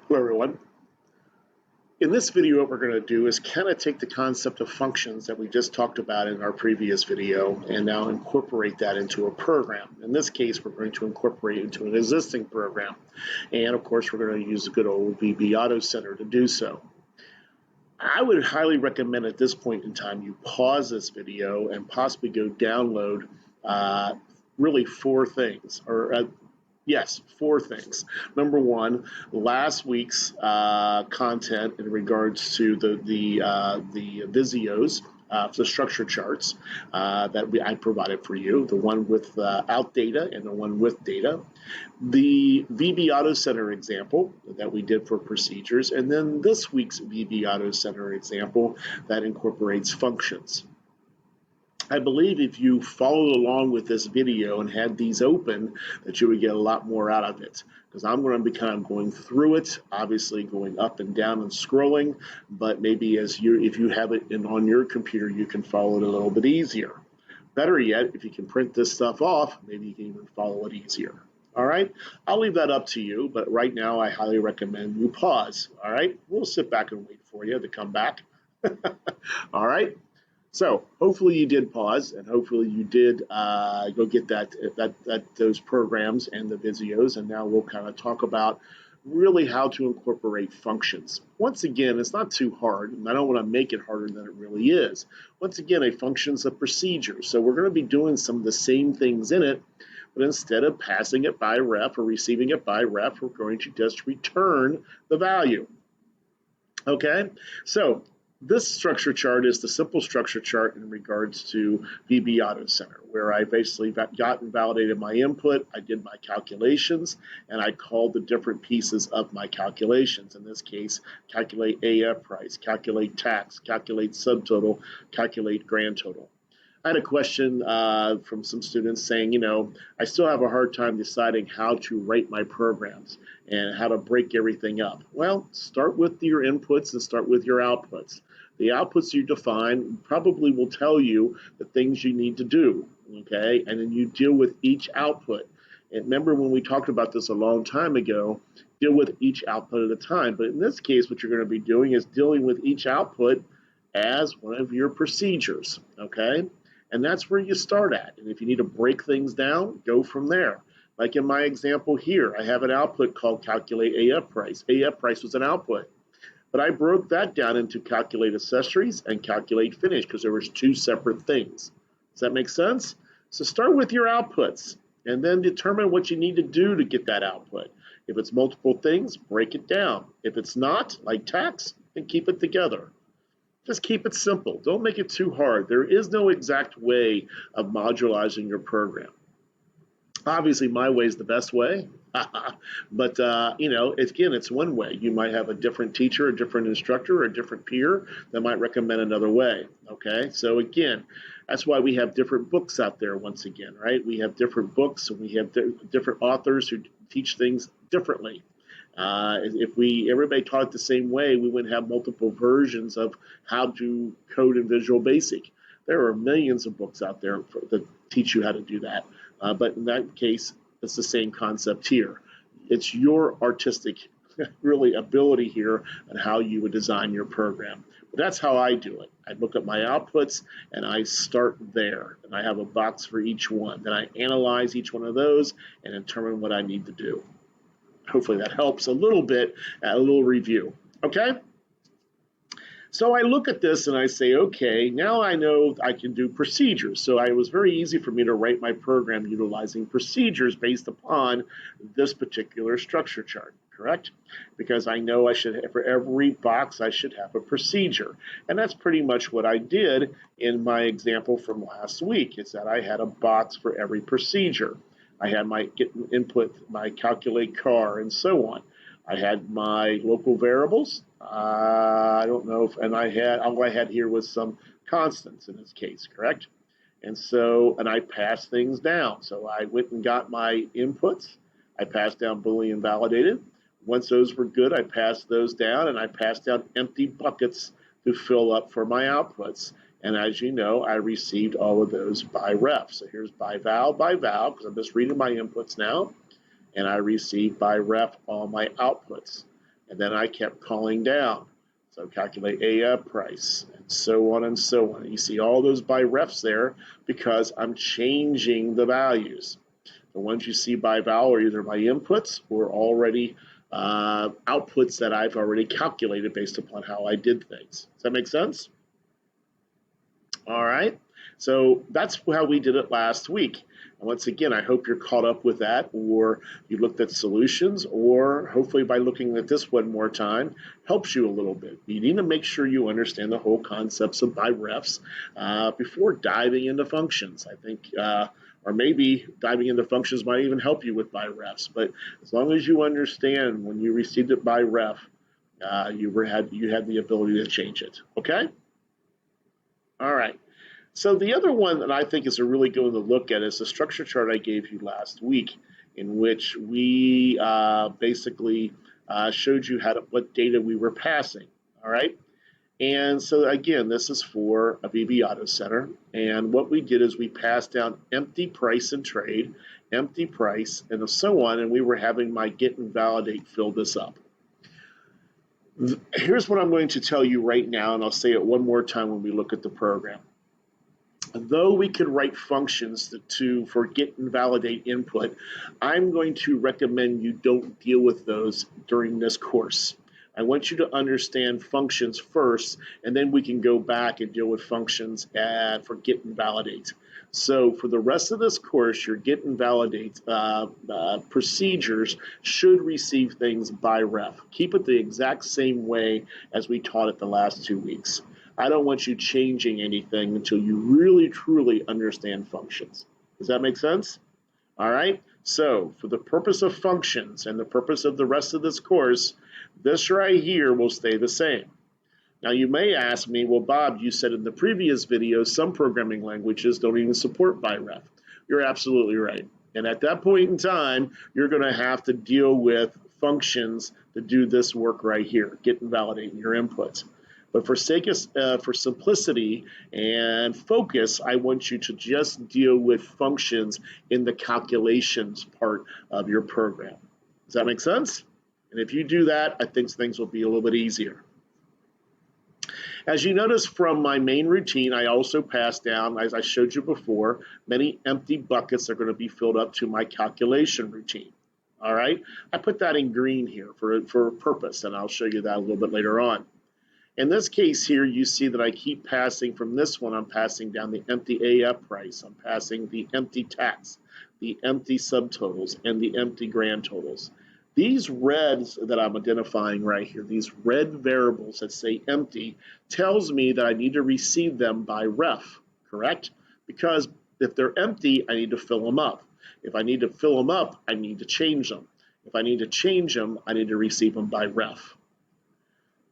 Hello everyone. In this video, what we're going to do is kind of take the concept of functions that we just talked about in our previous video and now incorporate that into a program. In this case, we're going to incorporate it into an existing program. And of course, we're going to use a good old VB Auto Center to do so. I would highly recommend at this point in time you pause this video and possibly go download really four things, yes, four things. Number one, last week's content in regards to the Visios, the structure charts that I provided for you, the one without data and the one with data, the VB Auto Center example that we did for procedures, and then this week's VB Auto Center example that incorporates functions. I believe if you followed along with this video and had these open, that you would get a lot more out of it. Because I'm going to be kind of going through it, obviously going up and down and scrolling, but maybe if you have it on your computer, you can follow it a little bit easier. Better yet, if you can print this stuff off, maybe you can even follow it easier. All right, I'll leave that up to you, but right now I highly recommend you pause. All right, we'll sit back and wait for you to come back. All right. So hopefully you did pause, and hopefully you did go get those programs and the Visios, and now we'll kind of talk about really how to incorporate functions. Once again, it's not too hard, and I don't want to make it harder than it really is. Once again, a function is a procedure, so we're going to be doing some of the same things in it, but instead of passing it by ref or receiving it by ref, we're going to just return the value. Okay, so this structure chart is the simple structure chart in regards to VB Auto Center, where I basically got and validated my input, I did my calculations, and I called the different pieces of my calculations. In this case, calculate AF price, calculate tax, calculate subtotal, calculate grand total. I had a question from some students saying, I still have a hard time deciding how to write my programs and how to break everything up. Well, start with your inputs and start with your outputs. The outputs you define probably will tell you the things you need to do, okay? And then you deal with each output. And remember when we talked about this a long time ago, deal with each output at a time. But in this case, what you're going to be doing is dealing with each output as one of your procedures, okay? And that's where you start at. And if you need to break things down, go from there. Like in my example here, I have an output called calculate AF price. AF price was an output. But I broke that down into calculate accessories and calculate finish because there was two separate things. Does that make sense? So start with your outputs and then determine what you need to do to get that output. If it's multiple things, break it down. If it's not, like tax, then keep it together. Just keep it simple. Don't make it too hard. There is no exact way of modularizing your program. Obviously, my way is the best way, but again, it's one way. You might have a different teacher, a different instructor, or a different peer that might recommend another way. Okay, so again, that's why we have different books out there. Once again, right? We have different books, and we have different authors who teach things differently. If everybody taught it the same way, we wouldn't have multiple versions of how to code in Visual Basic. There are millions of books out there that teach you how to do that. But in that case, it's the same concept here. It's your artistic, really, ability here and how you would design your program. But that's how I do it. I look at my outputs and I start there. And I have a box for each one. Then I analyze each one of those and determine what I need to do. Hopefully that helps a little bit, a little review. Okay? So I look at this and I say, okay, now I know I can do procedures. So it was very easy for me to write my program utilizing procedures based upon this particular structure chart, correct? Because I know for every box, I should have a procedure. And that's pretty much what I did in my example from last week, is that I had a box for every procedure. I had my input, my calculate car, and so on. I had my local variables. I don't know if, and all I had here was some constants in this case, correct? And I passed things down. So I went and got my inputs. I passed down Boolean validated. Once those were good, I passed those down, and I passed down empty buckets to fill up for my outputs. And as you know, I received all of those by ref. So here's by val, because I'm just reading my inputs now. And I received by ref all my outputs. And then I kept calling down. So calculate a price, and so on and so on. You see all those by refs there because I'm changing the values. The ones you see by val are either my inputs or already outputs that I've already calculated based upon how I did things. Does that make sense? All right. So that's how we did it last week. And once again, I hope you're caught up with that, or you looked at solutions, or hopefully by looking at this one more time helps you a little bit. You need to make sure you understand the whole concepts of by refs before diving into functions. I think, or maybe diving into functions might even help you with by refs. But as long as you understand when you received it by ref, you had the ability to change it. Okay. All right. So the other one that I think is a really good one to look at is the structure chart I gave you last week, in which we basically showed you what data we were passing. All right. And so again, this is for a VB Auto Center. And what we did is we passed down empty price and trade, empty price, and so on. And we were having my get and validate fill this up. Here's what I'm going to tell you right now, and I'll say it one more time when we look at the program. Though we could write functions for get and validate input, I'm going to recommend you don't deal with those during this course. I want you to understand functions first, and then we can go back and deal with functions for get and validate. So for the rest of this course, your get and validate procedures should receive things by ref. Keep it the exact same way as we taught it the last 2 weeks. I don't want you changing anything until you really, truly understand functions. Does that make sense? All right. So for the purpose of functions and the purpose of the rest of this course, this right here will stay the same. Now you may ask me, well, Bob, you said in the previous video some programming languages don't even support by ref. You're absolutely right. And at that point in time, you're going to have to deal with functions to do this work right here, get and validate your inputs. But for simplicity and focus, I want you to just deal with functions in the calculations part of your program. Does that make sense? And if you do that, I think things will be a little bit easier. As you notice from my main routine, I also pass down, as I showed you before, many empty buckets are going to be filled up to my calculation routine. All right? I put that in green here for a purpose, and I'll show you that a little bit later on. In this case here, you see that I keep passing from this one. I'm passing down the empty AF price. I'm passing the empty tax, the empty subtotals, and the empty grand totals. These reds that I'm identifying right here, these red variables that say empty, tells me that I need to receive them by ref, correct? Because if they're empty, I need to fill them up. If I need to fill them up, I need to change them. If I need to change them, I need to receive them by ref.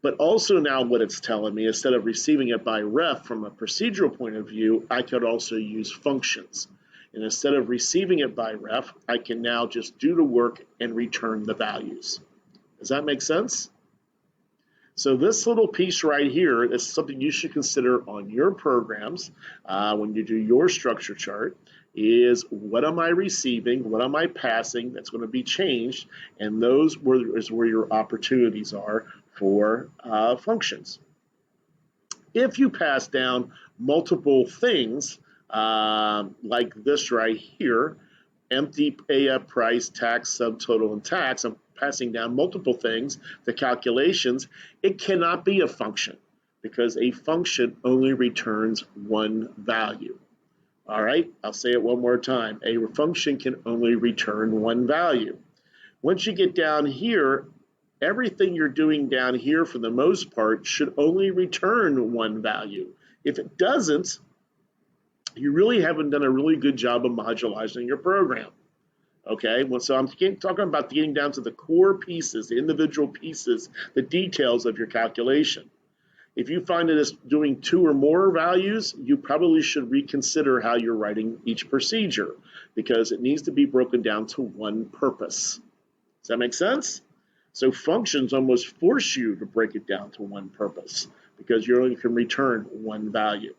But also now what it's telling me, instead of receiving it by ref from a procedural point of view, I could also use functions. And instead of receiving it by ref, I can now just do the work and return the values. Does that make sense? So this little piece right here is something you should consider on your programs when you do your structure chart, is what am I receiving, what am I passing that's going to be changed, and those is where your opportunities are for functions. If you pass down multiple things, like this right here, empty AF price, tax, subtotal, and tax, I'm passing down multiple things, the calculations, it cannot be a function because a function only returns one value. All right, I'll say it one more time. A function can only return one value. Once you get down here, everything you're doing down here for the most part should only return one value. If it doesn't, you really haven't done a really good job of modularizing your program. Okay, well, so I'm talking about getting down to the core pieces, the individual pieces, the details of your calculation. If you find it is doing 2 or more values, you probably should reconsider how you're writing each procedure because it needs to be broken down to one purpose. Does that make sense? So functions almost force you to break it down to one purpose because you only can return one value.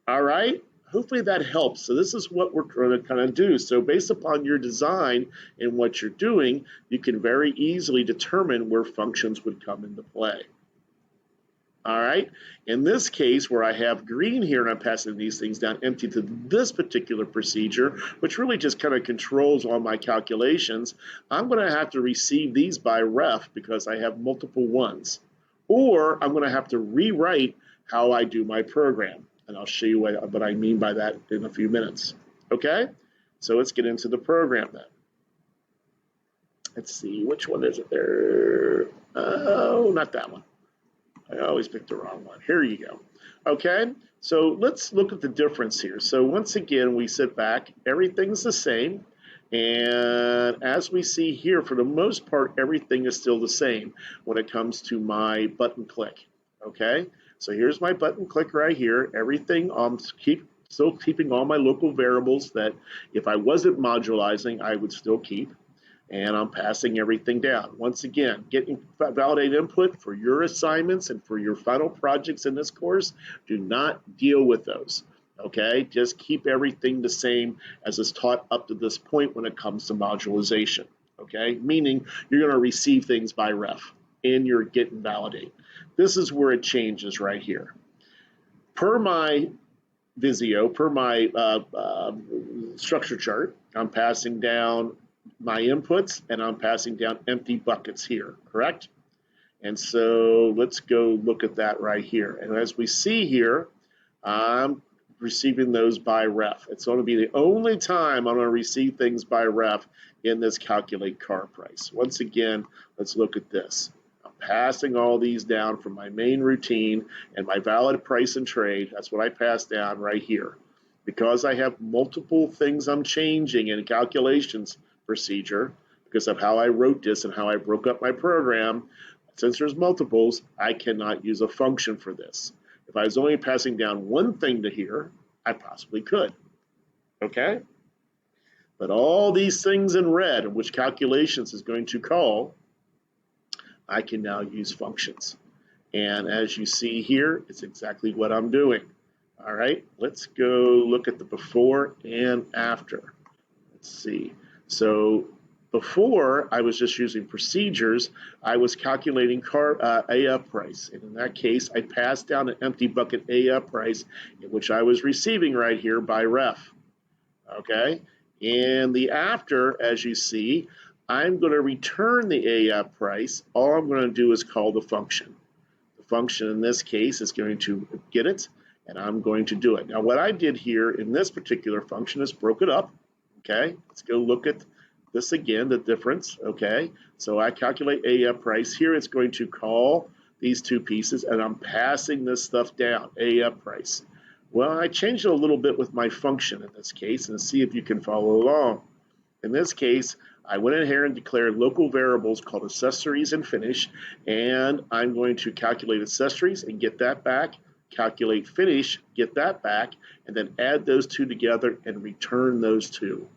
All right, hopefully that helps. So this is what we're going to kind of do. So based upon your design and what you're doing, you can very easily determine where functions would come into play. All right. In this case, where I have green here and I'm passing these things down empty to this particular procedure, which really just kind of controls all my calculations, I'm going to have to receive these by ref because I have multiple ones. Or I'm going to have to rewrite how I do my program. And I'll show you what I mean by that in a few minutes. Okay? So let's get into the program then. Let's see, which one is it there? Oh, not that one. I always pick the wrong one. Here you go. Okay, so let's look at the difference here. So once again, we sit back, everything's the same. And as we see here, for the most part, everything is still the same when it comes to my button click. Okay, so here's my button click right here. Everything, still keeping all my local variables that if I wasn't modularizing, I would still keep. And I'm passing everything down. Once again, getting validated input for your assignments and for your final projects in this course, do not deal with those, okay? Just keep everything the same as is taught up to this point when it comes to modularization, okay? Meaning you're gonna receive things by ref and you're getting validate. This is where it changes right here. Per my Visio, per my structure chart, I'm passing down my inputs and I'm passing down empty buckets here, correct? And so let's go look at that right here. And as we see here, I'm receiving those by ref. It's going to be the only time I'm going to receive things by ref in this calculate car price. Once again, let's look at this. I'm passing all these down from my main routine and my valid price and trade. That's what I pass down right here. Because I have multiple things I'm changing in calculations procedure, because of how I wrote this and how I broke up my program, since there's multiples, I cannot use a function for this. If I was only passing down one thing to here, I possibly could, okay? But all these things in red, which calculations is going to call, I can now use functions. And as you see here, it's exactly what I'm doing. All right, let's go look at the before and after. Let's see. So before I was just using procedures, I was calculating AF price. And in that case, I passed down an empty bucket AF price, which I was receiving right here by ref. Okay. And the after, as you see, I'm going to return the AF price. All I'm going to do is call the function. The function in this case is going to get it, and I'm going to do it. Now, what I did here in this particular function is broke it up. Okay, let's go look at this again, the difference. Okay, so I calculate AF price. Here it's going to call these two pieces, and I'm passing this stuff down, AF price. Well, I changed it a little bit with my function in this case, and see if you can follow along. In this case, I went in here and declared local variables called accessories and finish, and I'm going to calculate accessories and get that back, calculate finish, get that back, and then add those two together and return those two.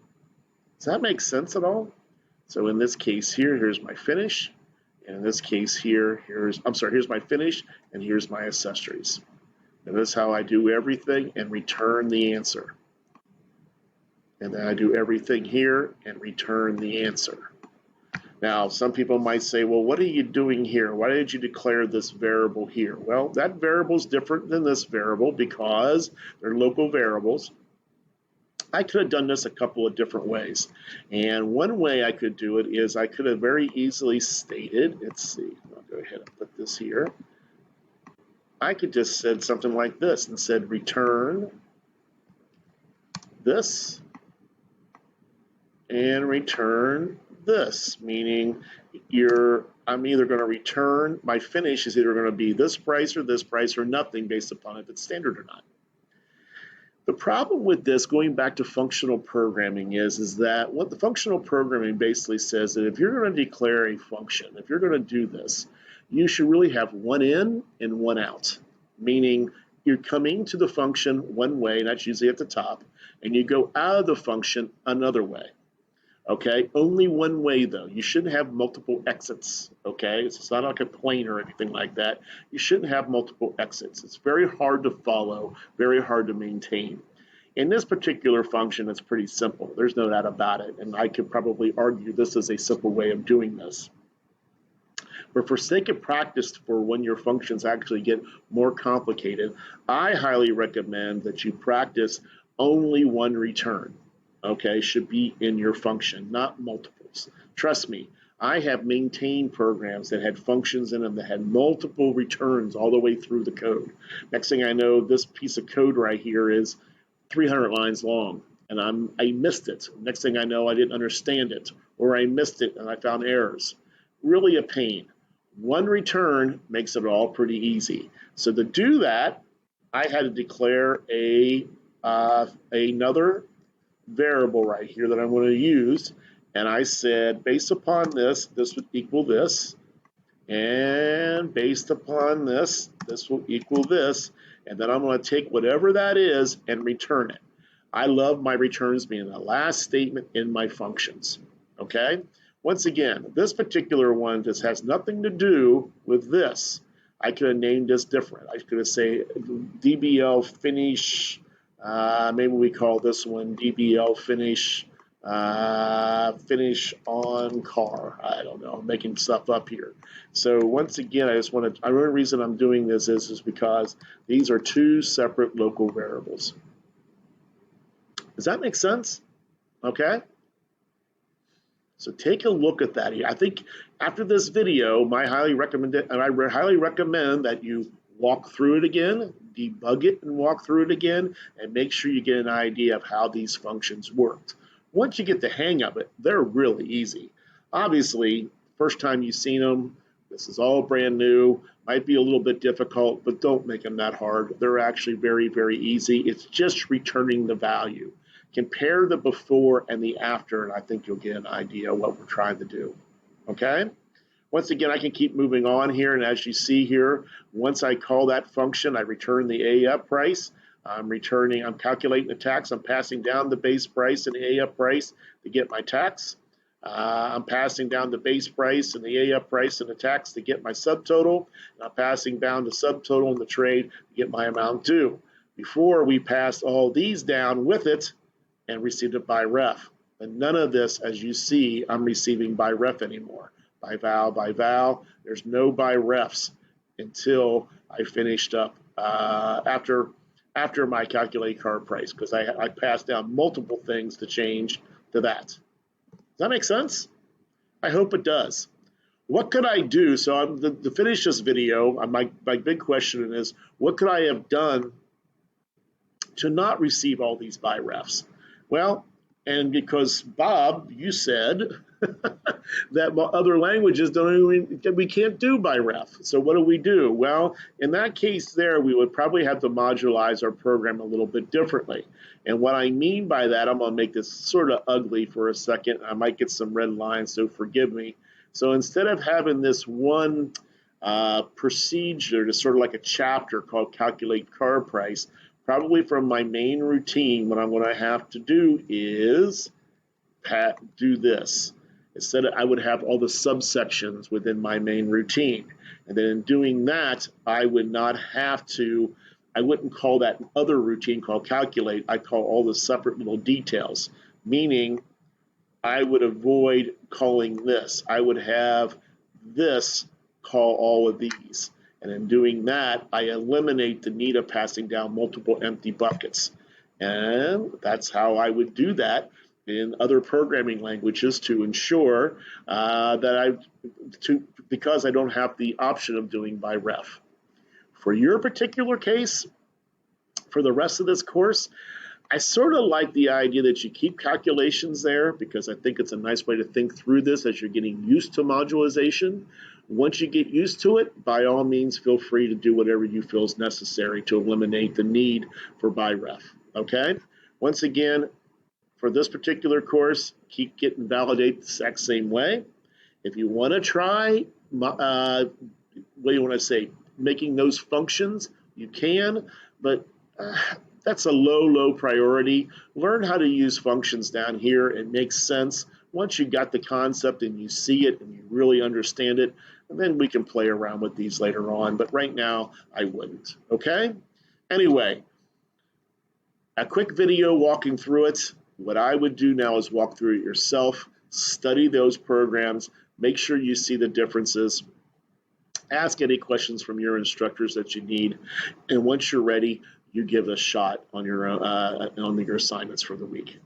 Does that make sense at all? So in this case here, here's my finish, and in this case here, here's my finish, and here's my accessories. And this is how I do everything and return the answer. And then I do everything here and return the answer. Now, some people might say, well, what are you doing here? Why did you declare this variable here? Well, that variable is different than this variable because they're local variables. I could have done this a couple of different ways. And one way I could do it is I could have very easily stated, let's see, I'll go ahead and put this here. I could just said something like this and said return this and return this, meaning I'm either going to return, my finish is either going to be this price or nothing based upon if it's standard or not. The problem with this, going back to functional programming, is that what the functional programming basically says that if you're going to declare a function, if you're going to do this, you should really have one in and one out, meaning you're coming to the function one way, and that's usually at the top, and you go out of the function another way. Okay, only one way though. You shouldn't have multiple exits. Okay, it's not like a plane or anything like that. You shouldn't have multiple exits. It's very hard to follow, very hard to maintain. In this particular function, it's pretty simple. There's no doubt about it. And I could probably argue this is a simple way of doing this. But for sake of practice, for when your functions actually get more complicated, I highly recommend that you practice only one return. Okay, should be in your function, not multiples. Trust me, I have maintained programs that had functions in them that had multiple returns all the way through the code. Next thing I know, this piece of code right here is 300 lines long, and I missed it. Next thing I know, I didn't understand it, or I missed it and I found errors. Really a pain. One return makes it all pretty easy. So to do that, I had to declare another variable right here that I'm going to use, and I said based upon this, this would equal this, and based upon this, this will equal this, and then I'm going to take whatever that is and return it. I love my returns being the last statement in my functions. Okay? Once again, this particular one just has nothing to do with this. I could have named this different. I could have said DBL finish, maybe we call this one DBL finish, finish on car. I don't know, I'm making stuff up here. So once again, I just want to, the only reason I'm doing this is because these are two separate local variables. Does that make sense? Okay. So take a look at that. I think after this video, I highly recommend that you walk through it again, debug it and walk through it again, and make sure you get an idea of how these functions worked. Once you get the hang of it, they're really easy. Obviously, first time you've seen them, this is all brand new, might be a little bit difficult, but don't make them that hard. They're actually very, very easy. It's just returning the value. Compare the before and the after, and I think you'll get an idea of what we're trying to do. Okay? Once again, I can keep moving on here, and as you see here, once I call that function, I return the AF price. I'm calculating the tax. I'm passing down the base price and the AF price to get my tax. I'm passing down the base price and the AF price and the tax to get my subtotal. And I'm passing down the subtotal and the trade to get my amount due. Before we passed all these down with it, and received it by ref. And none of this, as you see, I'm receiving by ref anymore. By val, there's no by refs until I finished up after my calculate car price, because I passed down multiple things to change to that. Does that make sense? I hope it does. What could I do? So to finish this video, my big question is, what could I have done to not receive all these by refs? Well, and because Bob, you said that other languages we can't do by ref. So what do? Well, in that case there, we would probably have to modularize our program a little bit differently. And what I mean by that, I'm going to make this sort of ugly for a second. I might get some red lines, so forgive me. So instead of having this one procedure, to sort of like a chapter called calculate car price, probably from my main routine, what I'm going to have to do is do this. Instead, I would have all the subsections within my main routine. And then in doing that, I wouldn't call that other routine called calculate. I call all the separate little details, meaning I would avoid calling this. I would have this call all of these. And in doing that, I eliminate the need of passing down multiple empty buckets. And that's how I would do that in other programming languages to ensure because I don't have the option of doing by ref. For your particular case, for the rest of this course, I sort of like the idea that you keep calculations there, because I think it's a nice way to think through this as you're getting used to modularization. Once you get used to it, by all means, feel free to do whatever you feel is necessary to eliminate the need for by ref. Okay? Once again, for this particular course, keep getting validated the exact same way. If you want to try, making those functions, you can, but that's a low priority. Learn how to use functions down here. It makes sense. Once you got the concept and you see it and you really understand it, and then we can play around with these later on. But right now, I wouldn't. Okay? Anyway, A quick video walking through it. What I would do now is walk through it yourself, study those programs, make sure you see the differences, ask any questions from your instructors that you need, and once you're ready, you give a shot on your assignments for the week.